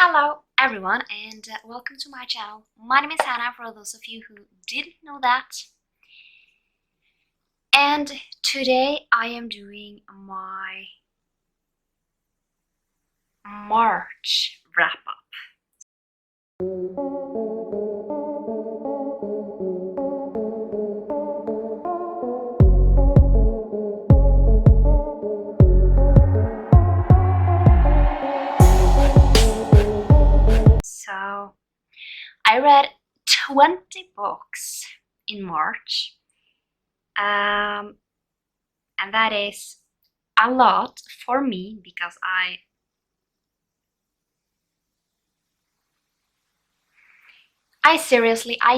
Hello everyone and welcome to my channel. My name is Hannah for those of you who didn't know that. And today I am doing my March wrap up. So I read 20 books in March. And that is a lot for me because I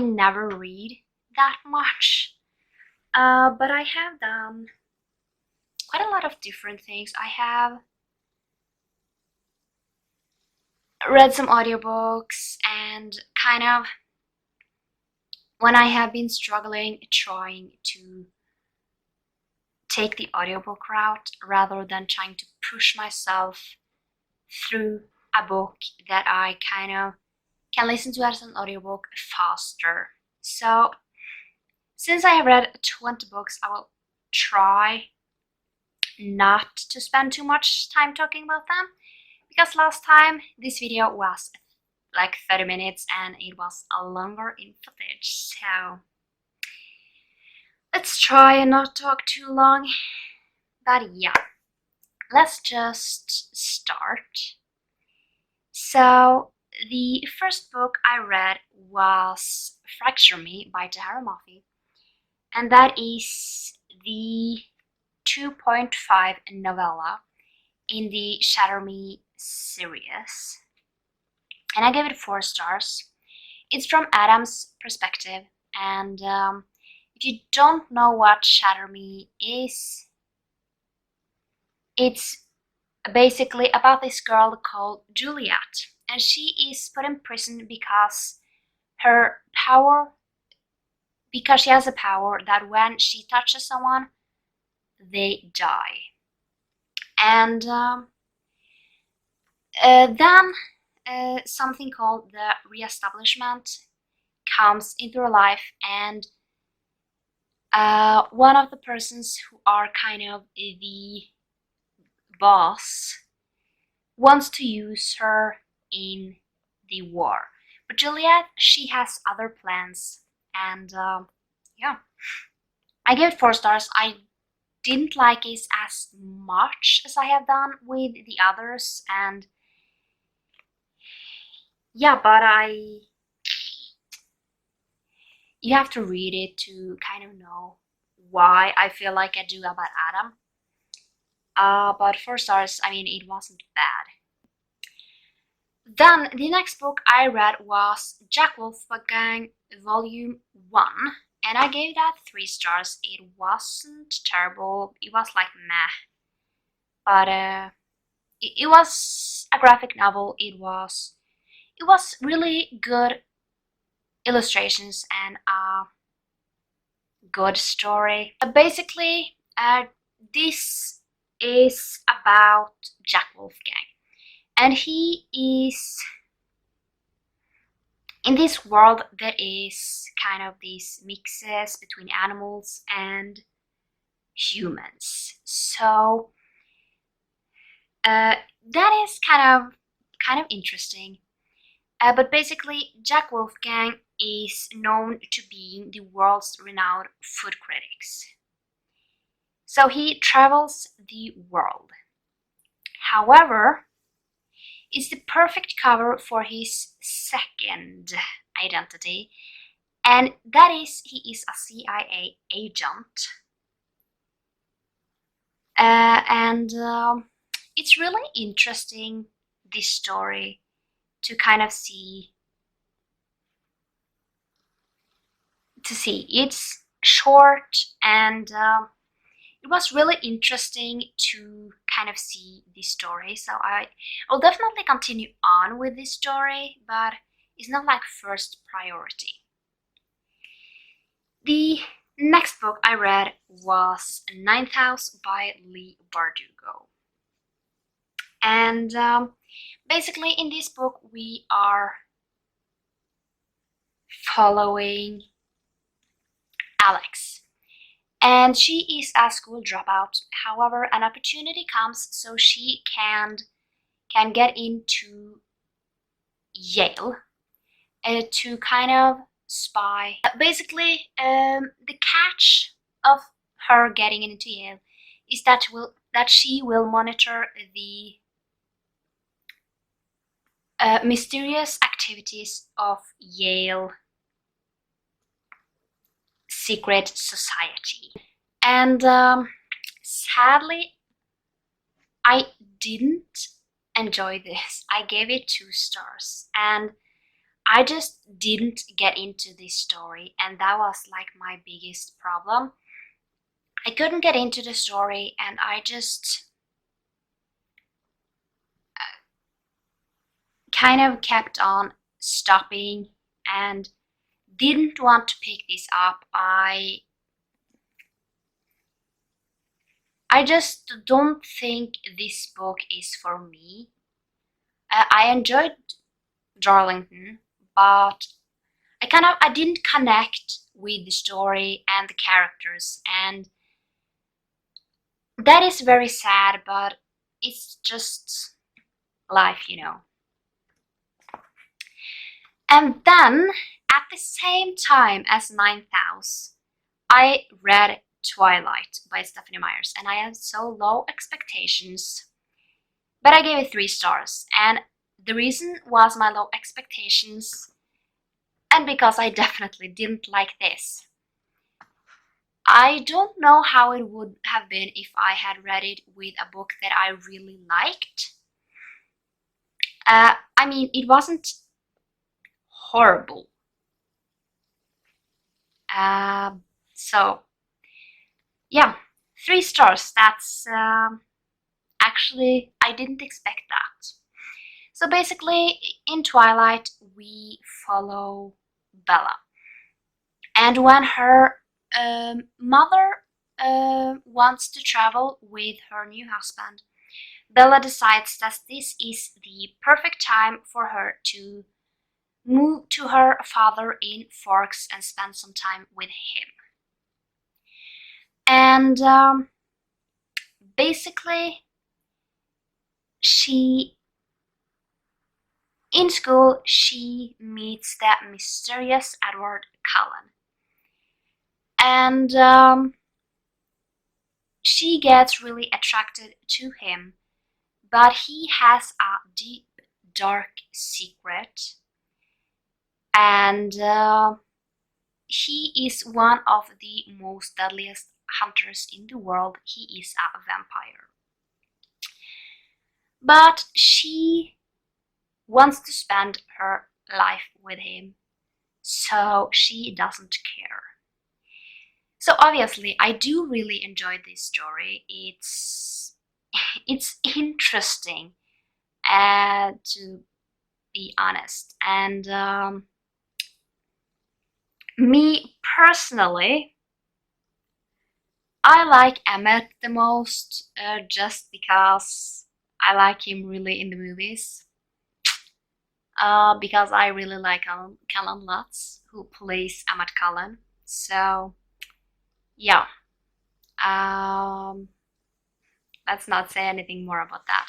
never read that much. But I have done quite a lot of different things. I have read some audiobooks and kind of when I have been struggling trying to take the audiobook route rather than trying to push myself through a book that I kind of can listen to as an audiobook faster. So since I have read 20 books, I will try not to spend too much time talking about them, because last time this video was like 30 minutes and it was a longer in footage, so let's try and not talk too long. But yeah, let's just start. So the first book I read was Fracture Me by Tahereh Mafi, and that is the 2.5 novella in the Shatter Me series, and I gave it 4 stars. It's from Adam's perspective, and if you don't know what Shatter Me is, it's basically about this girl called Juliet, and she is put in prison because she has a power that when she touches someone, they die. And then something called the Reestablishment comes into her life, and one of the persons who are kind of the boss wants to use her in the war. But Juliet, she has other plans, and yeah, I gave it 4 stars. I didn't like it as much as I have done with the others, and yeah, but you have to read it to kind of know why I feel like I do about Adam. But 4 stars, I mean, it wasn't bad. Then the next book I read was Jack Wolfgang Volume 1, and I gave that 3 stars. It wasn't terrible, it was like meh, but it was a graphic novel. It was really good illustrations and a good story. Basically, this is about Jack Wolfgang, and he is in this world that is kind of these mixes between animals and humans. So that is kind of interesting. But basically, Jack Wolfgang is known to being the world's renowned food critics. So he travels the world. However, it's the perfect cover for his second identity, and that is he is a CIA agent. And it's really interesting, this story, to kind of see. It's short, and it was really interesting to kind of see this story. So I'll definitely continue on with this story, but it's not like first priority. The next book I read was Ninth House by Leigh Bardugo, and Basically, in this book, we are following Alex, and she is a school dropout. However, an opportunity comes so she can get into Yale to kind of spy. Basically, the catch of her getting into Yale is that she will monitor the mysterious activities of Yale secret society. And sadly, I didn't enjoy this. I gave it 2 stars, and I just didn't get into this story, and that was like my biggest problem. I couldn't get into the story, and I just kind of kept on stopping and didn't want to pick this up. I just don't think this book is for me. I enjoyed Darlington, but I didn't connect with the story and the characters, and that is very sad, but it's just life, you know. And then, at the same time as Ninth House, I read Twilight by Stephenie Meyers, and I had so low expectations, but I gave it 3 stars, and the reason was my low expectations, and because I definitely didn't like this. I don't know how it would have been if I had read it with a book that I really liked. I mean, it wasn't horrible. So, yeah, 3 stars. That's actually, I didn't expect that. So basically, in Twilight, we follow Bella. And when her mother wants to travel with her new husband, Bella decides that this is the perfect time for her to move to her father in Forks and spend some time with him. And basically, in school, she meets that mysterious Edward Cullen. And she gets really attracted to him, but he has a deep, dark secret, and he is one of the most deadliest hunters in the world. He is a vampire. But she wants to spend her life with him, so she doesn't care. So obviously, I do really enjoy this story. It's interesting, to be honest. And me personally, I like Emmett the most, just because I like him really in the movies. Because I really like Callum Lutz, who plays Emmett Cullen. So, yeah. Let's not say anything more about that.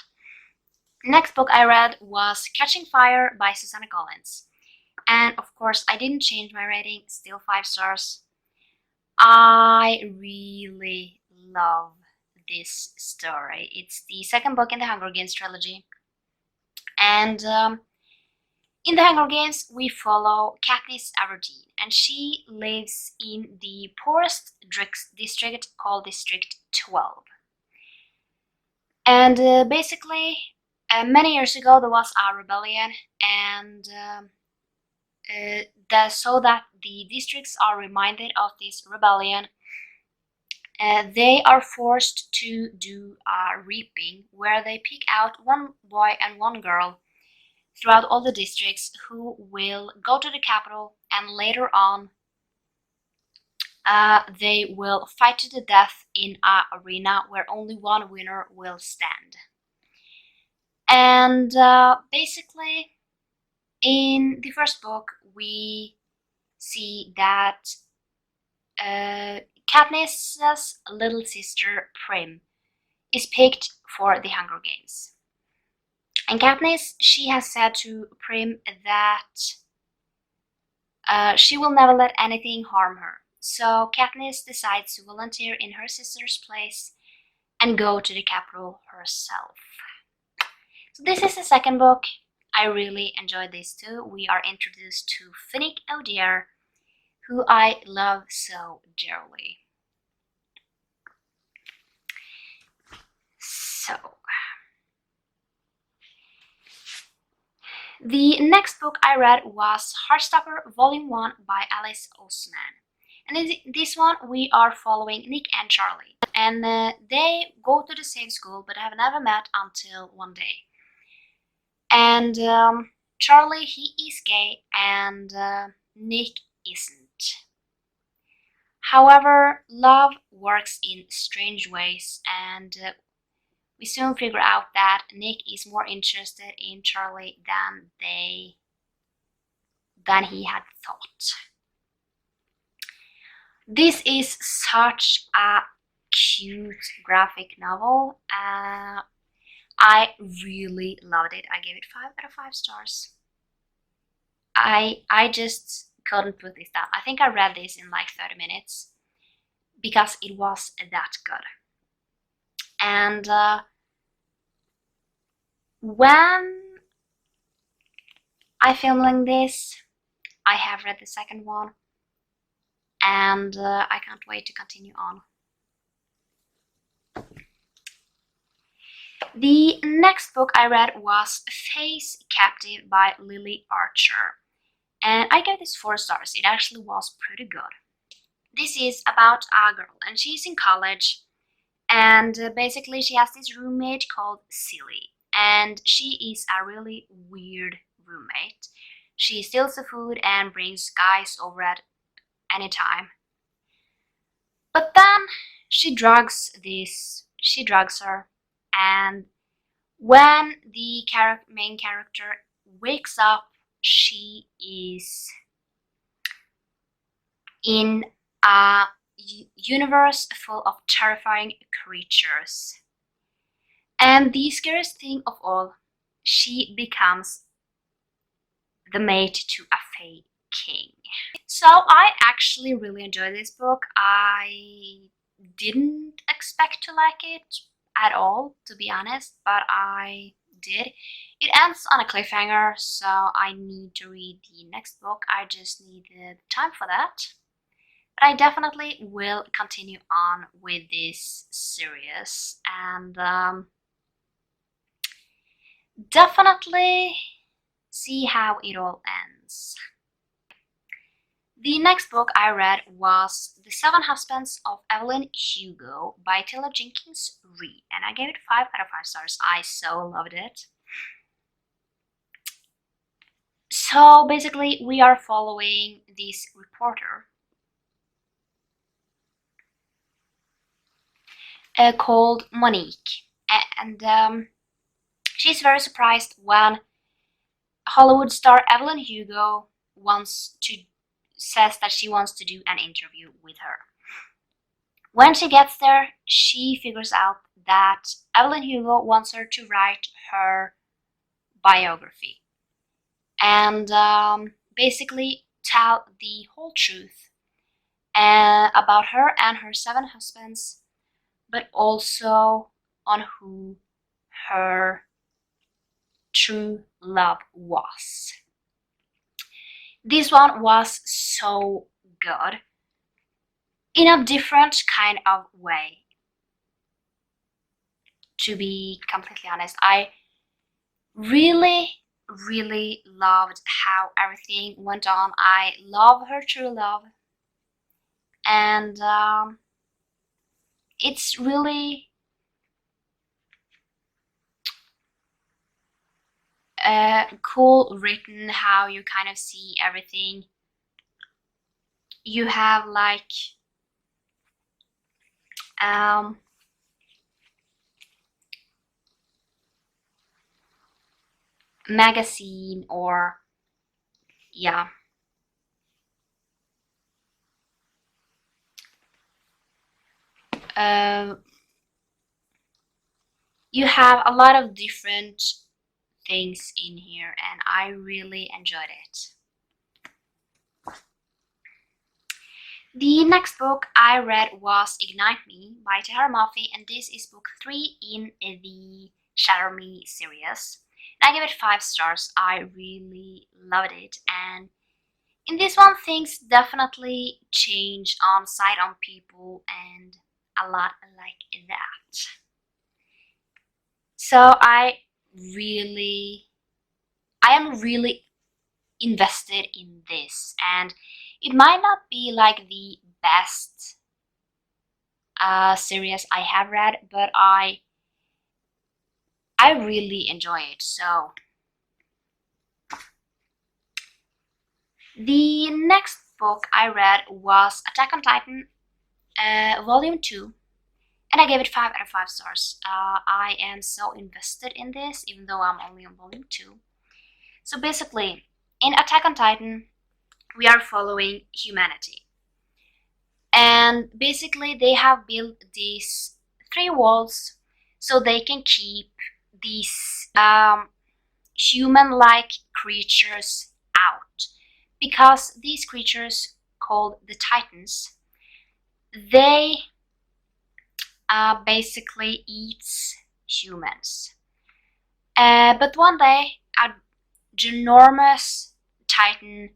Next book I read was Catching Fire by Susanna Collins. And of course, I didn't change my rating, still 5 stars. I really love this story. It's the second book in the Hunger Games trilogy. And in the Hunger Games, we follow Katniss Everdeen, and she lives in the poorest district called District 12. And basically, many years ago, there was a rebellion, and so that the districts are reminded of this rebellion, they are forced to do a reaping where they pick out one boy and one girl throughout all the districts who will go to the capital, and later on they will fight to the death in an arena where only one winner will stand. And basically, in the first book, we see that Katniss's little sister Prim is picked for the Hunger Games. And Katniss, she has said to Prim that she will never let anything harm her. So Katniss decides to volunteer in her sister's place and go to the capital herself. So this is the second book. I really enjoyed this too. We are introduced to Finnick Ogier, who I love so dearly. So, the next book I read was Heartstopper Volume 1 by Alice Oseman. And in this one, we are following Nick and Charlie. And they go to the same school, but have never met until one day. And Charlie, he is gay, and Nick isn't. However, love works in strange ways, and we soon figure out that Nick is more interested in Charlie than he had thought. This is such a cute graphic novel. I really loved it. I gave it 5 out of 5 stars. I just couldn't put this down. I think I read this in like 30 minutes because it was that good. And when I filming this, I have read the second one, and I can't wait to continue on. The next book I read was Face Captive by Lily Archer, and I gave this 4 stars. It actually was pretty good. This is about a girl, and she's in college, and basically she has this roommate called Silly, and she is a really weird roommate. She steals the food and brings guys over at any time. But then she drugs her, and when the main character wakes up, she is in a universe full of terrifying creatures. And the scariest thing of all, she becomes the mate to a Fae King. So I actually really enjoyed this book. I didn't expect to like it at all, to be honest, but I did. It ends on a cliffhanger, so I need to read the next book. I just need the time for that. But I definitely will continue on with this series, and definitely see how it all ends. The next book I read was The Seven Husbands of Evelyn Hugo by Taylor Jenkins Reid, and I gave it 5 out of 5 stars. I so loved it. So basically, we are following this reporter called Monique, and she's very surprised when Hollywood star Evelyn Hugo says that she wants to do an interview with her. When she gets there, she figures out that Evelyn Hugo wants her to write her biography and basically tell the whole truth about her and her 7 husbands, but also on who her true love was. This one was so good in a different kind of way. To be completely honest, I really loved how everything went on. I love her true love, and it's really cool written, how you kind of see everything. You have like magazine, or yeah. Uh, you have a lot of different things in here, and I really enjoyed it. The next book I read was Ignite Me by Tahara Mafi, and this is book 3 in the Shatter Me series. And I give it 5 stars. I really loved it, and in this one things definitely change on side on people and a lot like that. So I am really invested in this, and it might not be like the best series I have read, but I really enjoy it. So the next book I read was Attack on Titan, Volume 2, and I gave it 5 out of 5 stars. I am so invested in this, even though I'm only on Volume 2. So basically, in Attack on Titan, we are following humanity. And basically, they have built these 3 walls so they can keep these human-like creatures out. Because these creatures, called the Titans, they basically eats humans. But one day, a ginormous Titan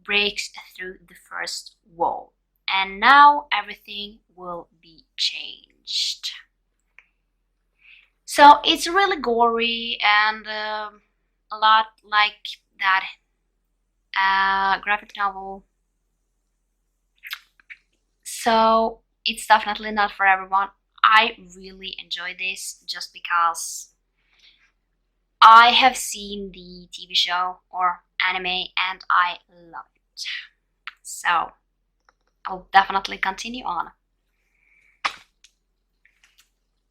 breaks through the first wall, and now everything will be changed. So it's really gory and a lot like that graphic novel. So it's definitely not for everyone. I really enjoy this just because I have seen the TV show or anime and I love it. So I'll definitely continue on.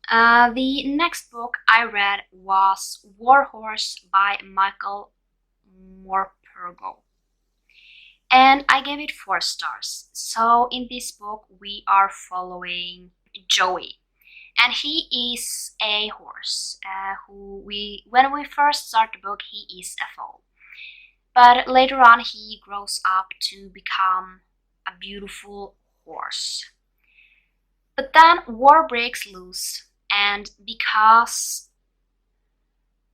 The next book I read was Warhorse by Michael Morpurgo, and I gave it 4 stars. So in this book we are following Joey, and he is a horse when we first start the book he is a foal, but later on he grows up to become a beautiful horse. But then war breaks loose, and because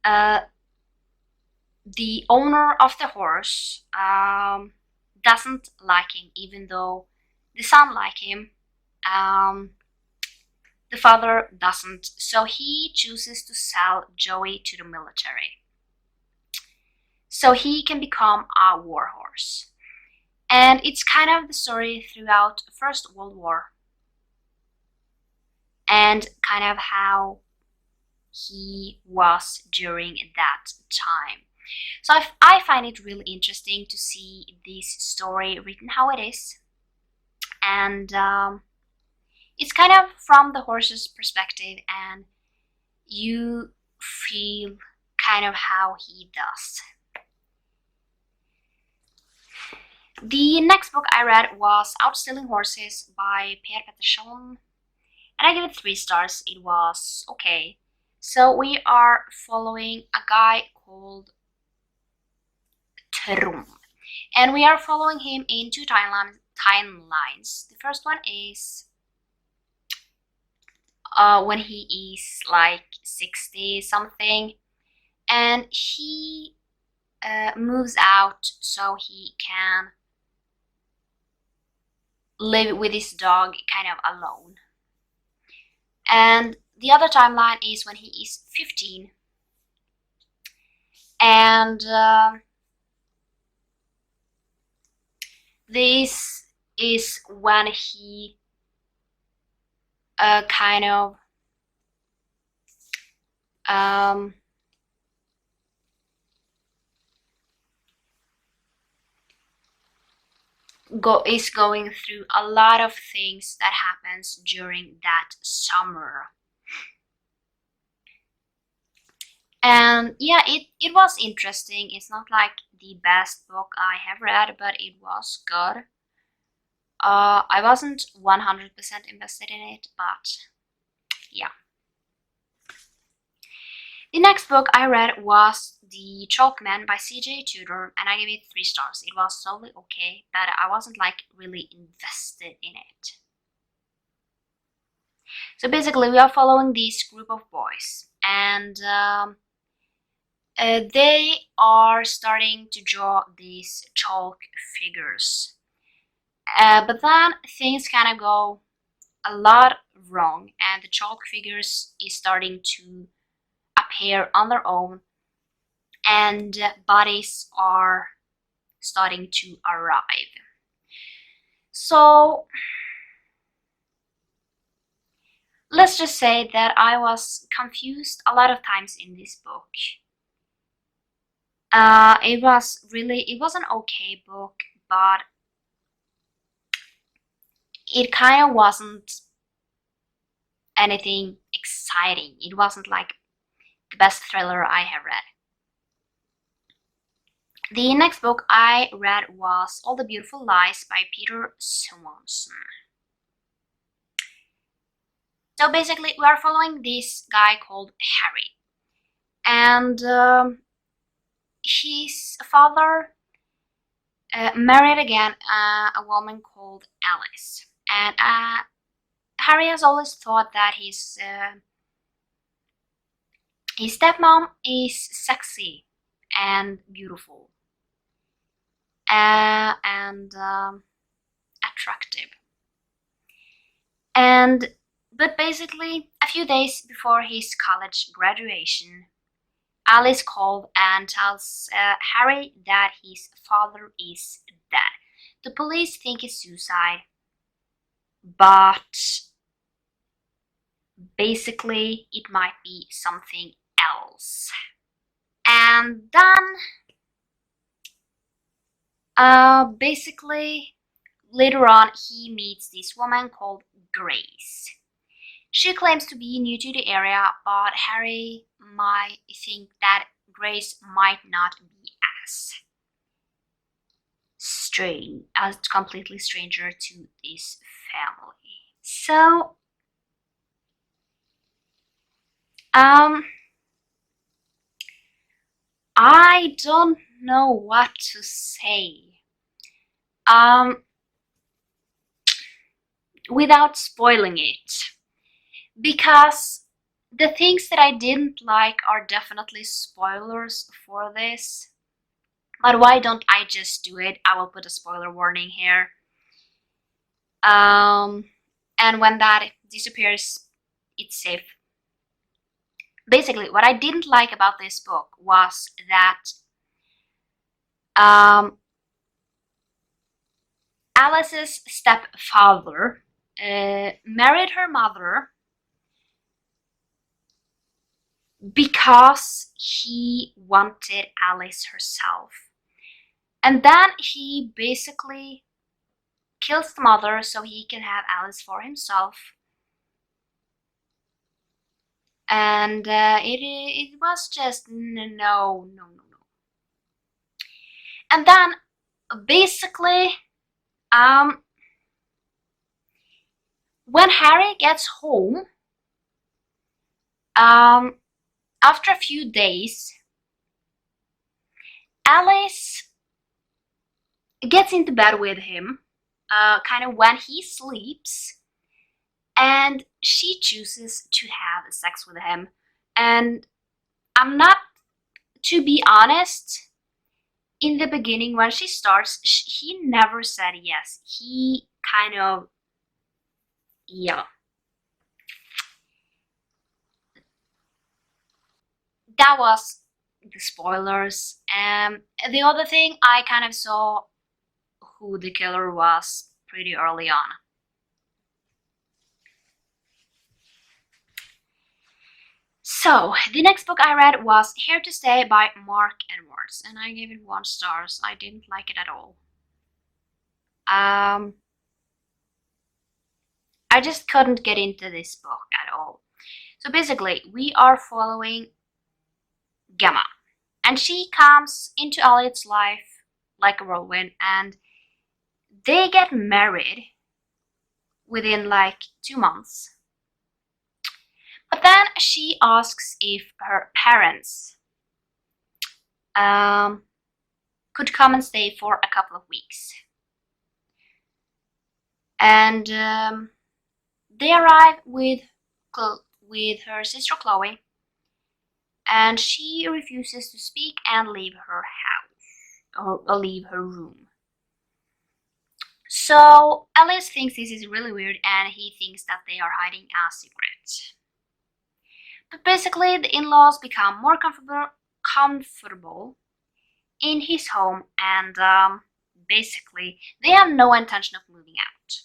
the owner of the horse doesn't like him, even though the son like him, the father doesn't, so he chooses to sell Joey to the military so he can become a war horse. And it's kind of the story throughout First World War and kind of how he was during that time. So I find it really interesting to see this story written how it is, and it's kind of from the horse's perspective, and you feel kind of how he does. The next book I read was Outstealing Horses by Per Pettersson, and I give it 3 stars. It was okay. So we are following a guy called Trum, and we are following him in 2 timelines. The first one is when he is like 60 something, and he moves out so he can live with his dog kind of alone. And the other timeline is when he is 15, and this is when he kind of is going through a lot of things that happens during that summer. And yeah, it was interesting. It's not like the best book I have read, but it was good. I wasn't 100% invested in it, but yeah. The next book I read was The Chalkman by C.J. Tudor, and I gave it 3 stars. It was solely okay, but I wasn't like really invested in it. So basically, we are following this group of boys, and they are starting to draw these chalk figures. But then things kind of go a lot wrong, and the chalk figures is starting to appear on their own, and bodies are starting to arrive. So let's just say that I was confused a lot of times in this book. It was an okay book, but it kind of wasn't anything exciting. It wasn't like the best thriller I have read. The next book I read was All the Beautiful Lies by Peter Swanson. So basically, we are following this guy called Harry, and his father married again a woman called Alice, and Harry has always thought that his stepmom is sexy and beautiful and attractive. But basically, a few days before his college graduation, Alice called and tells Harry that his father is dead. The police think it's suicide, but basically it might be something else. And then basically later on he meets this woman called Grace. She claims to be new to the area, but Harry might think that Grace might not be as completely stranger to this family. So I don't know what to say without spoiling it, because the things that I didn't like are definitely spoilers for this. But why don't I just do it? I will put a spoiler warning here. And when that disappears, it's safe. Basically, what I didn't like about this book was that Alice's stepfather married her mother because he wanted Alice herself. And then he basically kills the mother so he can have Alice for himself. And it was just no. And then basically when Harry gets home, after a few days, Alice gets into bed with him, kind of when he sleeps, and she chooses to have sex with him. And I'm not, to be honest, in the beginning when she starts, he never said yes. He kind of, yeah. That was the spoilers. The other thing, I kind of saw who the killer was pretty early on. So, the next book I read was Here to Stay by Mark Edwards, and I gave it 1 star. I didn't like it at all. I just couldn't get into this book at all. So basically, we are following Gemma. And she comes into Elliot's life like a whirlwind, and they get married within like 2 months. But then she asks if her parents could come and stay for a couple of weeks. And they arrive with her sister Chloe, and she refuses to speak and leave her house or leave her room. So Ellis thinks this is really weird, and he thinks that they are hiding a secret. But basically, the in-laws become more comfortable in his home, and basically, they have no intention of moving out.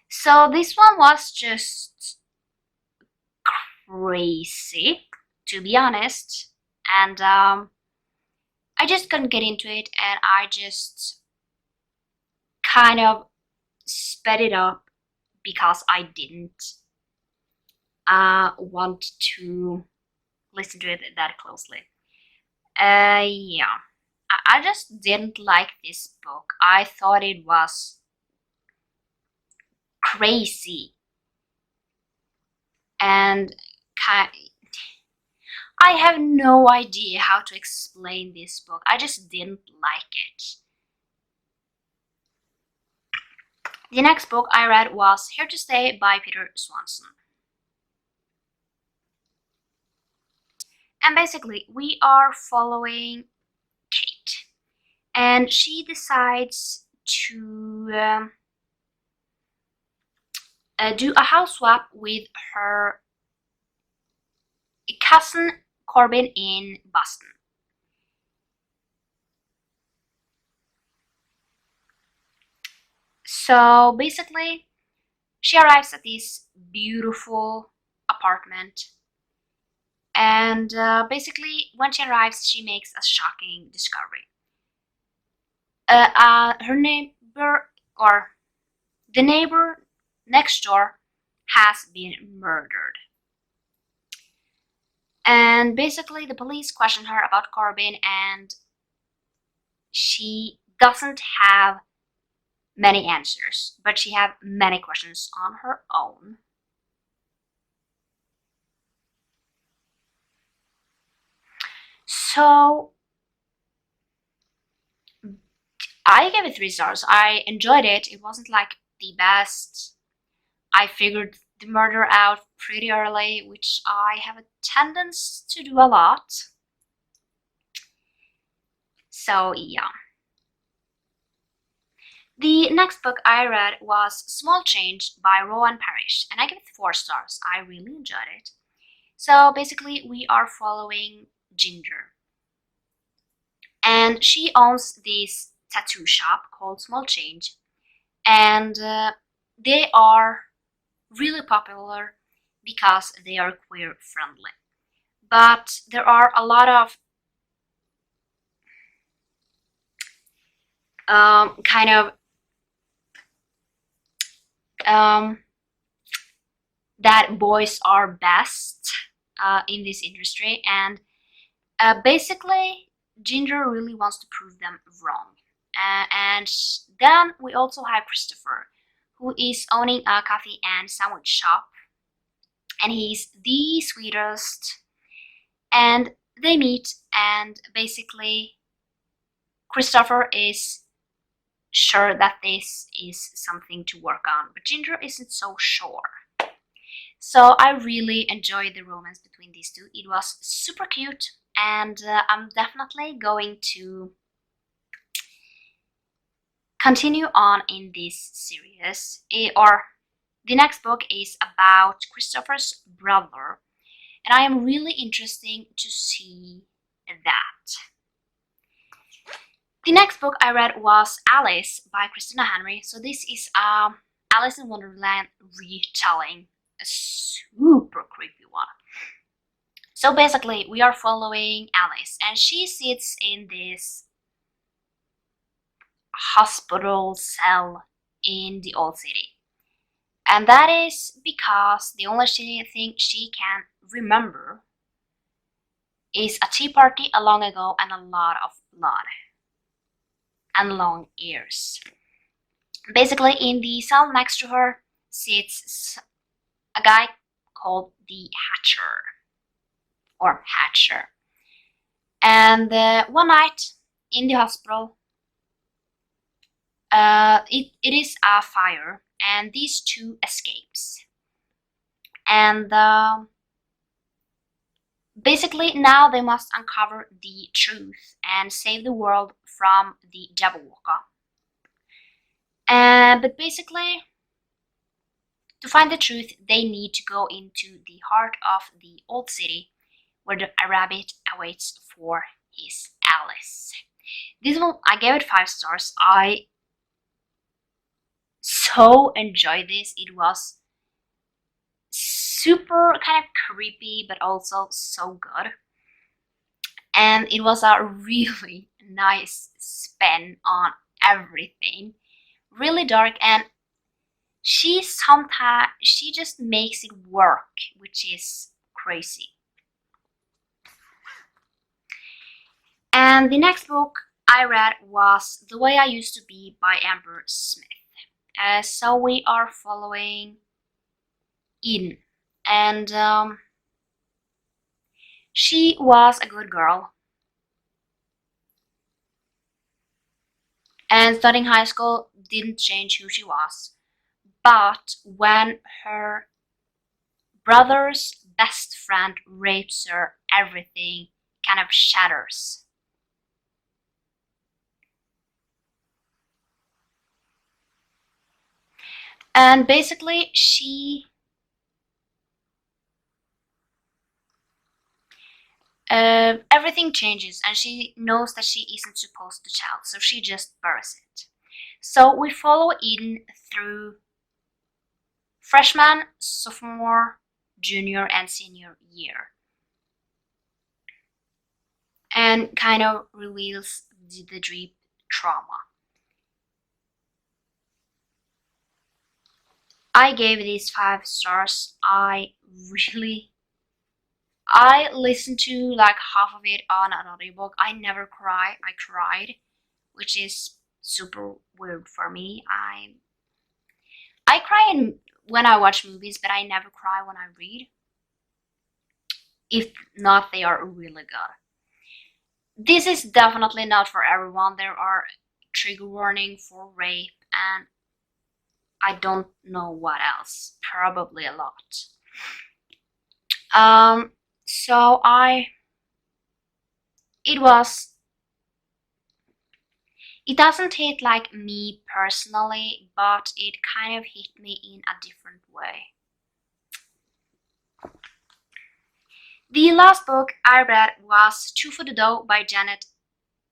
So this one was just crazy, to be honest, and I just couldn't get into it, and I just kind of sped it up because I didn't want to listen to it that closely. Yeah, I just didn't like this book. I thought it was crazy, and I have no idea how to explain this book. I just didn't like it. The next book I read was Here to Stay by Peter Swanson. And basically, we are following Kate, and she decides to do a house swap with her cousin Corbin in Boston. So basically, she arrives at this beautiful apartment, and basically, when she arrives, she makes a shocking discovery. Her neighbor, or the neighbor next door, has been murdered. And basically, the police question her about Corbin, and she doesn't have many answers, but she has many questions on her own. So I gave it 3 stars. I enjoyed it. It wasn't like the best. I figured the murder out pretty early, which I have a tendency to do a lot. So yeah. The next book I read was Small Change by Rowan Parrish, and I gave it 4 stars. I really enjoyed it. So basically, we are following Ginger, and she owns this tattoo shop called Small Change, and they are really popular because they are queer friendly. But there are a lot of kind of that boys are best in this industry, and basically Ginger really wants to prove them wrong. And then we also have Christopher, who is owning a coffee and sandwich shop, and he's the sweetest. And they meet, and basically Christopher is sure that this is something to work on, but Ginger isn't so sure. So I really enjoyed the romance between these two. It was super cute, and I'm definitely going to continue on in this series. Or the next book is about Christopher's brother, and I am really interested to see that. The next book I read was Alice by Christina Henry. So this is Alice in Wonderland retelling, a super creepy one. So basically, we are following Alice, and she sits in this hospital cell in the old city. And that is because the only thing she can remember is a tea party a long ago and a lot of blood and long ears. Basically, in the cell next to her sits a guy called the Hatcher, or Hatcher. And one night in the hospital, it is a fire, and these two escapes. And basically now they must uncover the truth and save the world from the Jabberwocky. But basically, to find the truth, they need to go into the heart of the old city where the rabbit awaits for his Alice. This one, I gave it 5 stars. I so enjoyed this. It was super kind of creepy, but also so good. And it was a really nice spin on everything. Really dark, and she just makes it work, which is crazy. And the next book I read was The Way I Used to Be by Amber Smith. So we are following Eden, and she was a good girl. And studying high school didn't change who she was. But when her brother's best friend rapes her, everything kind of shatters. And basically, everything changes, and she knows that she isn't supposed to tell, so she just buries it. So we follow Eden through freshman, sophomore, junior, and senior year, and kind of reveals the deep trauma. I gave these 5 stars. I listened to like half of it on an audiobook. I never cry. I cried, which is super weird for me. I cry when I watch movies, but I never cry when I read. If not, they are really good. This is definitely not for everyone. There are trigger warning for rape and I don't know what else. Probably a lot. So it doesn't hit like me personally, but it kind of hit me in a different way. The last book I read was Two for the Dough by Janet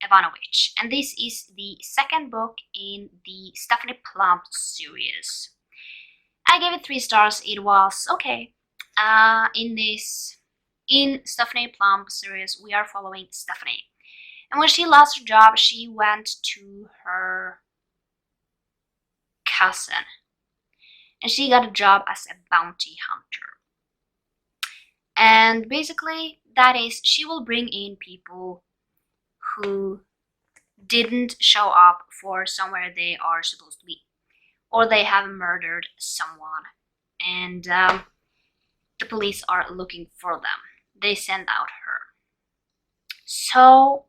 Evanovich, and this is the second book in the Stephanie Plum series. I gave it 3 stars. It was okay. In Stephanie Plum series, we are following Stephanie, and when she lost her job, she went to her cousin, and she got a job as a bounty hunter. And basically, that is, she will bring in people who didn't show up for somewhere they are supposed to be, or they have murdered someone, and the police are looking for them. They send out her. So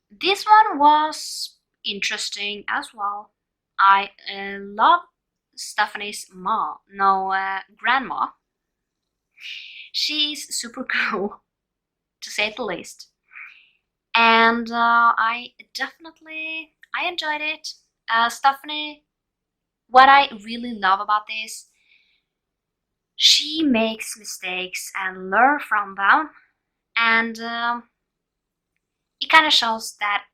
this one was interesting as well. I love Stephanie's grandma. She's super cool, to say the least. And I enjoyed it. Stephanie, what I really love about this, she makes mistakes and learn from them, and it kind of shows that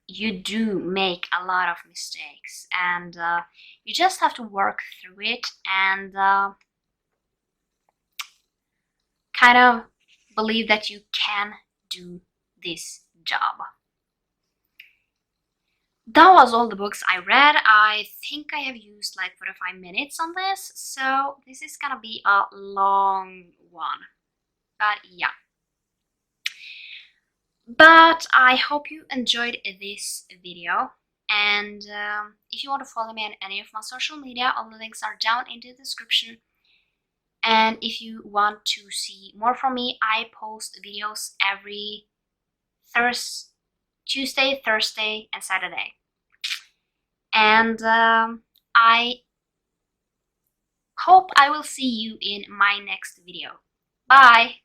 you do make a lot of mistakes, and you just have to work through it and kind of believe that you can do this job. That was all the books I read. I think I have used like 45 minutes on this, so this is gonna be a long one. but yeah. But I hope you enjoyed this video, and if you want to follow me on any of my social media, all the links are down in the description. And if you want to see more from me, I post videos every Tuesday, Thursday, and Saturday. And I hope I will see you in my next video. Bye!